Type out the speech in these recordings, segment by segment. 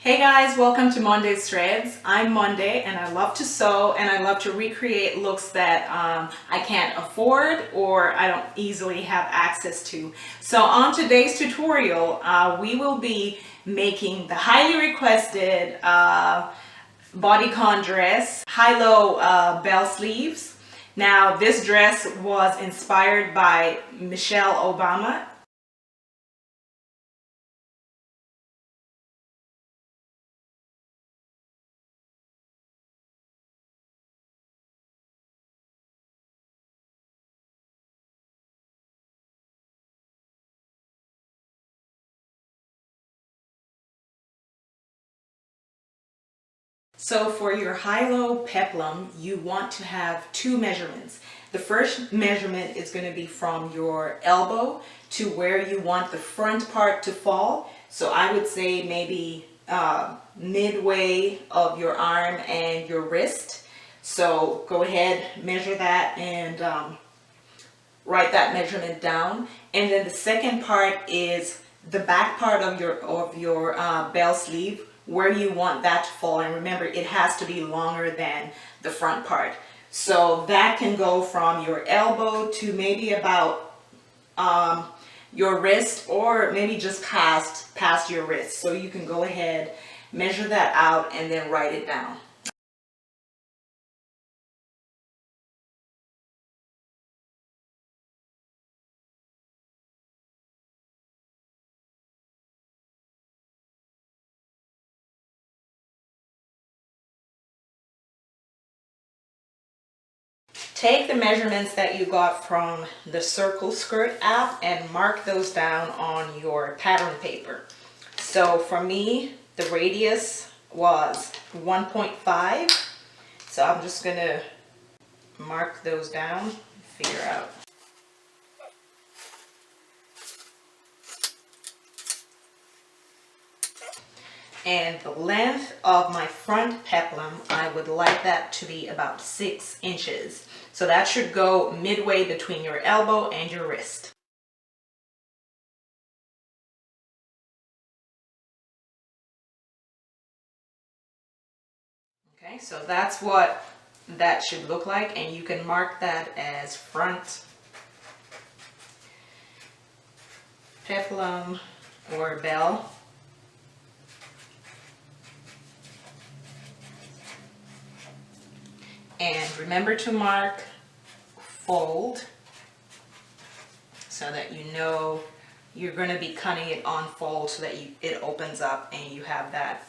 Hey guys, welcome to Monday's Threads. I'm Monday and I love to sew and I love to recreate looks that I can't afford or I don't easily have access to. So on today's tutorial, we will be making the highly requested bodycon dress, high-low bell sleeves. Now this dress was inspired by Michelle Obama. So for your high-low peplum, you want to have two measurements. The first measurement is going to be from your elbow to where you want the front part to fall. So I would say maybe midway of your arm and your wrist. So go ahead, measure that and write that measurement down. And then the second part is the back part of your bell sleeve, where you want that to fall. And remember, it has to be longer than the front part. So that can go from your elbow to maybe about your wrist, or maybe just past your wrist. So you can go ahead, measure that out, and then write it down. Take the measurements that you got from the Circle Skirt app and mark those down on your pattern paper. So for me, the radius was 1.5. So I'm just going to mark those down, figure out. And the length of my front peplum, I would like that to be about 6 inches. So that should go midway between your elbow and your wrist. Okay, so that's what that should look like, and you can mark that as front peplum or bell. And remember to mark fold so that you know you're going to be cutting it on fold so that it opens up and you have that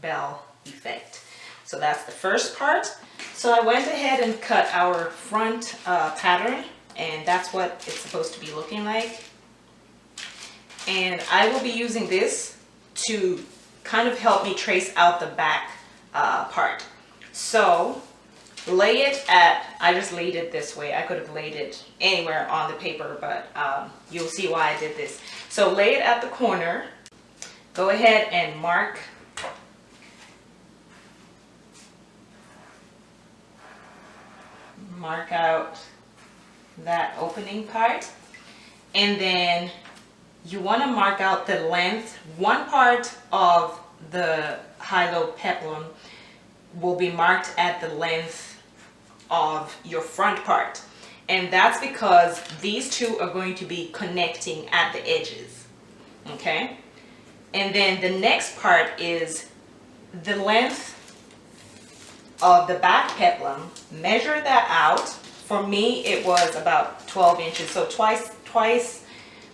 bell effect. So that's the first part. So I went ahead and cut our front pattern, and that's what it's supposed to be looking like. And I will be using this to kind of help me trace out the back part. So lay it at, I just laid it this way. I could have laid it anywhere on the paper, but you'll see why I did this. So lay it at the corner. Go ahead and mark out that opening part. And then you want to mark out the length. One part of the high-low peplum will be marked at the length of your front part, and that's because these two are going to be connecting at the edges. Okay, and then the next part is the length of the back peplum. Measure that out. For me, it was about 12 inches, so twice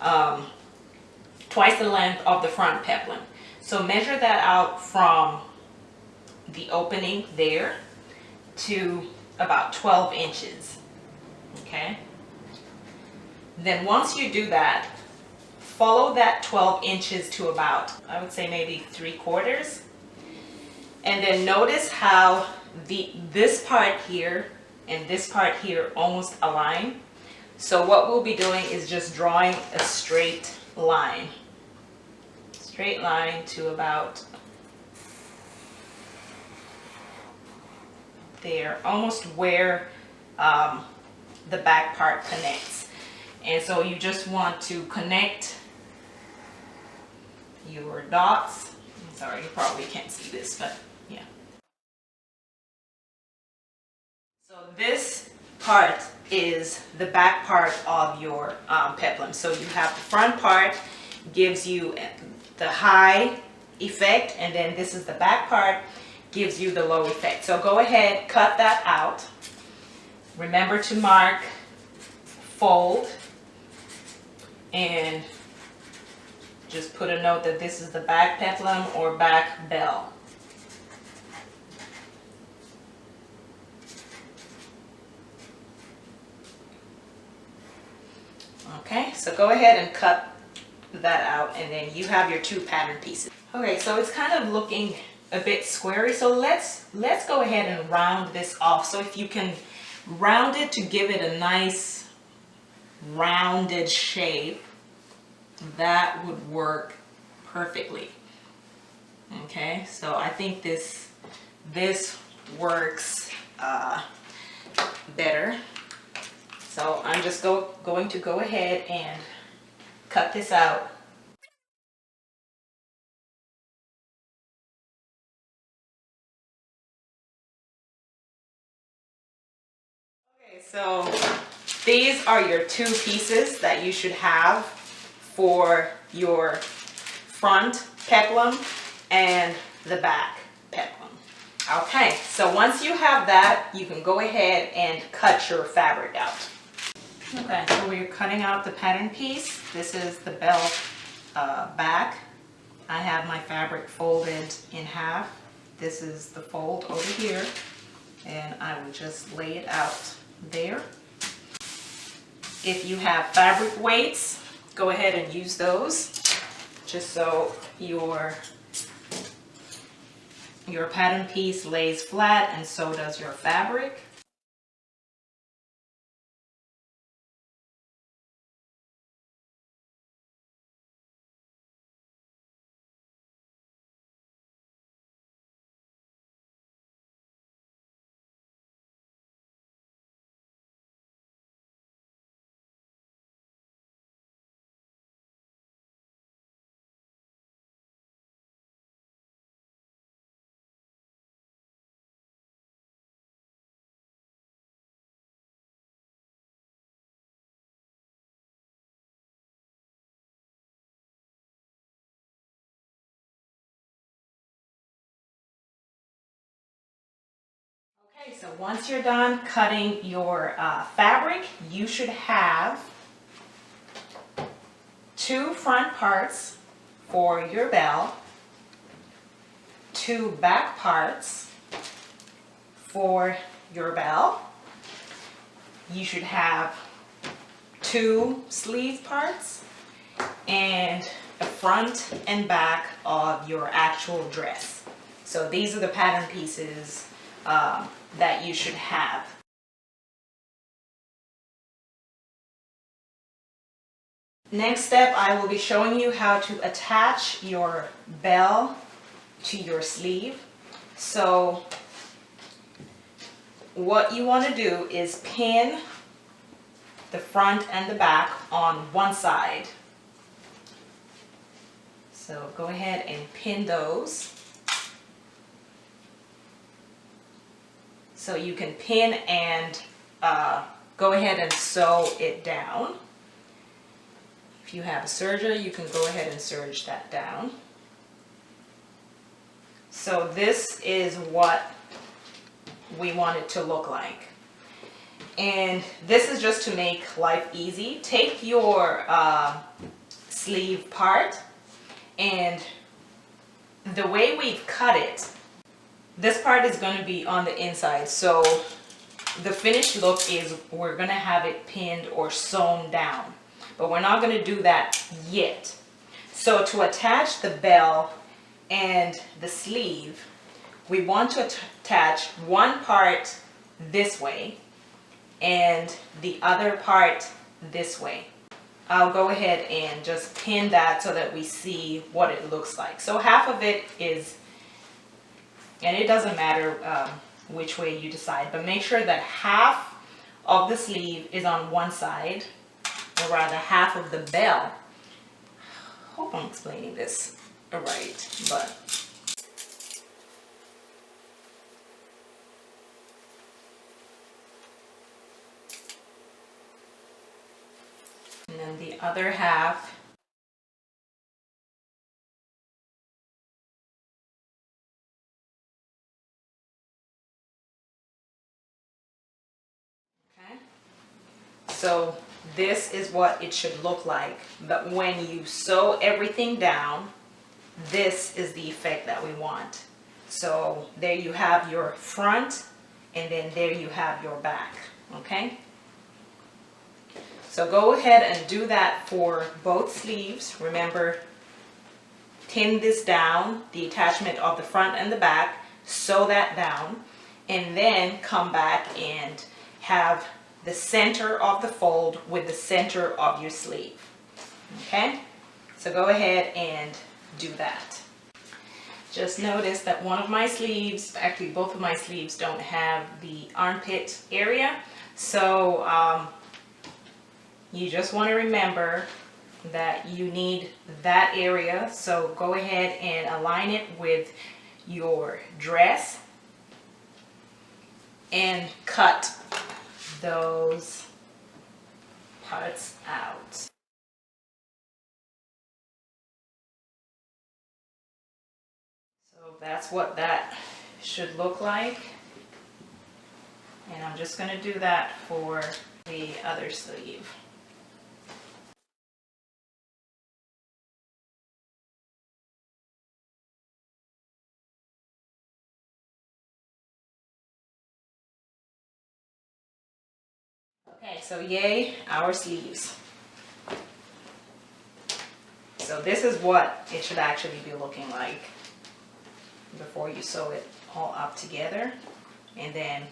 the length of the front peplum. So measure that out from the opening there to about 12 inches. Okay, then once you do that, follow that 12 inches to about, I would say maybe 3/4, and then notice how this part here and this part here almost align. So what we'll be doing is just drawing a straight line to about there, almost where the back part connects. And so you just want to connect your dots. I'm sorry, you this, but yeah. So this part is the back part of your peplum. So you have the front part, gives you the high effect, and then this is the back part, gives you the low effect. So go ahead, cut that out. Remember to mark, fold, and just put a note that this is the back peplum or back bell. Okay, so go ahead and cut that out, and then you have your two pattern pieces. Okay, so it's kind of looking a bit squarey, so let's go ahead and round this off. So if you can round it to give it a nice rounded shape, that would work perfectly. Okay, so I think this works better. So I'm just going to go ahead and cut this out. Okay, so these are your two pieces that you should have for your front peplum and the back peplum. Okay, so once you have that, you can go ahead and cut your fabric out. Okay, so we're cutting out the pattern piece. This is the bell back. I have my fabric folded in half. This is the fold over here, and I will just lay it out there. If you have fabric weights, go ahead and use those, just so your pattern piece lays flat, and so does your fabric. Okay, so once you're done cutting your fabric, you should have two front parts for your bell, two back parts for your bell. You should have two sleeve parts and the front and back of your actual dress. So these are the pattern pieces that you should have. Next step, I will be showing you how to attach your bell to your sleeve. So what you want to do is pin the front and the back on one side. So go ahead and pin those. So you can pin and go ahead and sew it down. If you have a serger, you can go ahead and serge that down. So this is what we want it to look like. And this is just to make life easy. Take your sleeve part, and the way we've cut it, this part is going to be on the inside. So the finished look is we're going to have it pinned or sewn down, but we're not going to do that yet. So to attach the bell and the sleeve, we want to attach one part this way and the other part this way. I'll go ahead and just pin that so that we see what it looks like. So half of it is, and it doesn't matter which way you decide, but make sure that half of the sleeve is on one side, or rather half of the bell. I hope I'm explaining this right, but other half. Okay. So this is what it should look like, but when you sew everything down, this is the effect that we want. So there you have your front, and then there you have your back, okay? So go ahead and do that for both sleeves. Remember, pin this down, the attachment of the front and the back, sew that down, and then come back and have the center of the fold with the center of your sleeve, okay? So go ahead and do that. Just notice that one of my sleeves, actually both of my sleeves, don't have the armpit area. So you just want to remember that you need that area. So go ahead and align it with your dress and cut those parts out. So that's what that should look like. And I'm just going to do that for the other sleeve. Okay, so yay, our sleeves. So this is what it should actually be looking like before you sew it all up together. And then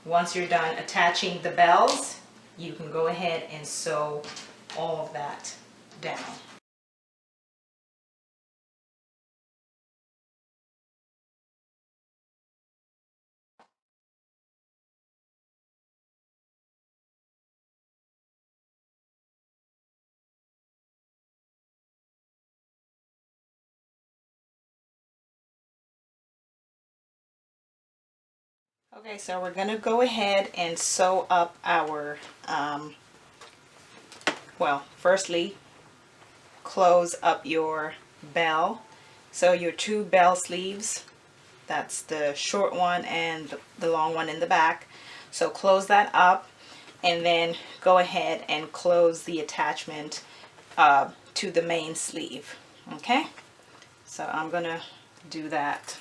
once you're done attaching the bells, you can go ahead and sew all of that down. Okay, so we're going to go ahead and sew up our, well, firstly, close up your bell. So your two bell sleeves, that's the short one and the long one in the back. So close that up and then go ahead and close the attachment to the main sleeve. Okay, so I'm going to do that.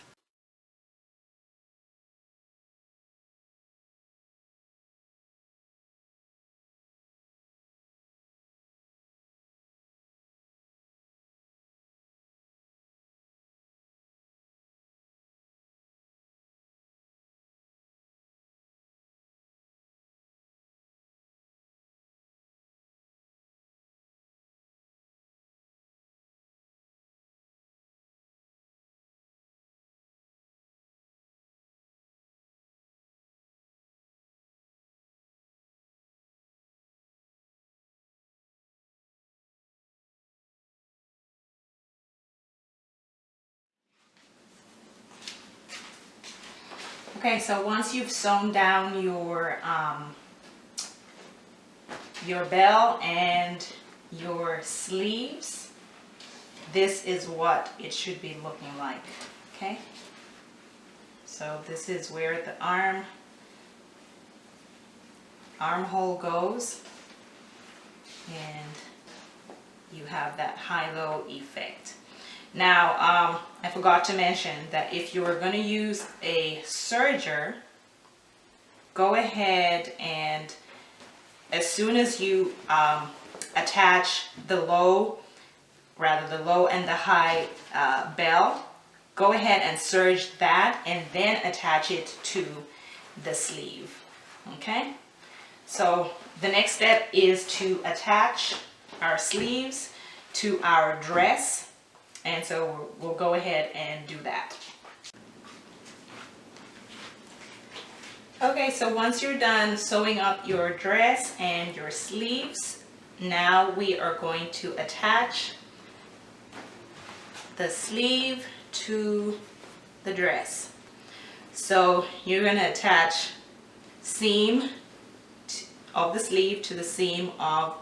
Okay, so once you've sewn down your bell and your sleeves, this is what it should be looking like. Okay, so this is where the armhole goes, and you have that high-low effect. Now, I forgot to mention that if you are going to use a serger, go ahead and as soon as you attach the low and the high bell, go ahead and serge that and then attach it to the sleeve. Okay, so the next step is to attach our sleeves to our dress. And so we'll go ahead and do that. Okay, so once you're done sewing up your dress and your sleeves, now we are going to attach the sleeve to the dress. So you're going to attach seam of the sleeve to the seam of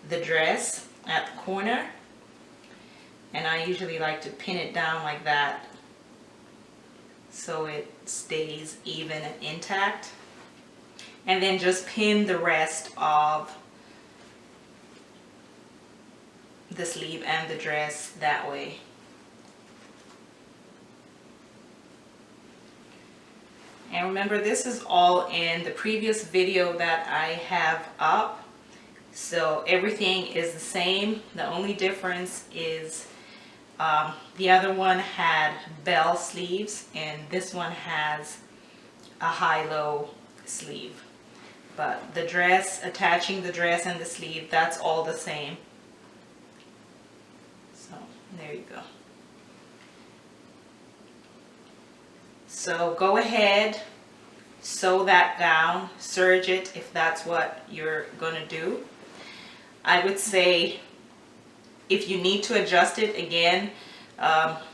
the dress at the corner, and I usually like to pin it down like that so it stays even and intact, and then just pin the rest of the sleeve and the dress that way. And remember, this is all in the previous video that I have up, so everything is the same. The only difference is the other one had bell sleeves and this one has a high-low sleeve, but the dress, attaching the dress and the sleeve, that's all the same. So there you go. So go ahead, sew that down, serge it if that's what you're gonna do. I would say if you need to adjust it again,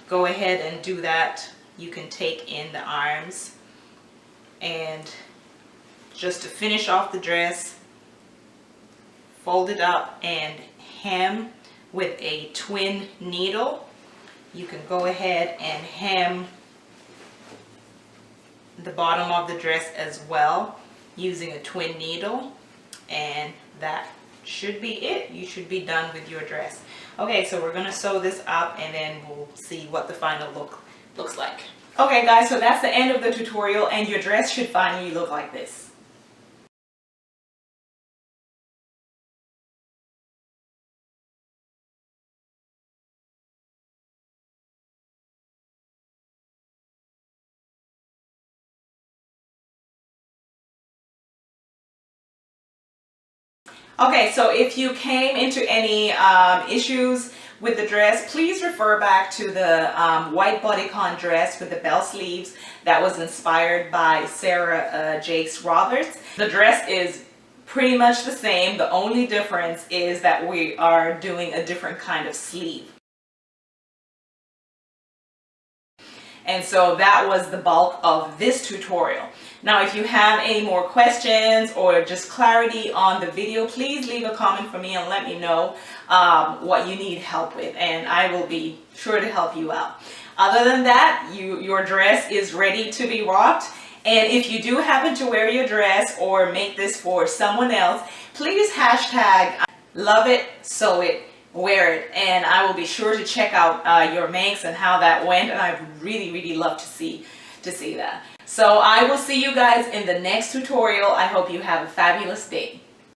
go ahead and do that. You can take in the arms, and just to finish off the dress, fold it up and hem with a twin needle. You can go ahead and hem the bottom of the dress as well using a twin needle, and that should be it. You should be done with your dress. Okay, so we're gonna sew this up and then we'll see what the final look looks like. Okay guys, so that's the end of the tutorial, and your dress should finally look like this. Okay, so if you came into any issues with the dress, please refer back to the white bodycon dress with the bell sleeves that was inspired by Sarah Jakes Roberts. The dress is pretty much the same. The only difference is that we are doing a different kind of sleeve. And so that was the bulk of this tutorial. Now, if you have any more questions or just clarity on the video, please leave a comment for me and let me know what you need help with, and I will be sure to help you out. Other than that, your dress is ready to be rocked. And if you do happen to wear your dress or make this for someone else, please hashtag love it, sew it, wear it, and I will be sure to check out your makes and how that went, and I would really love to see that. So I will see you guys in the next tutorial. I hope you have a fabulous day.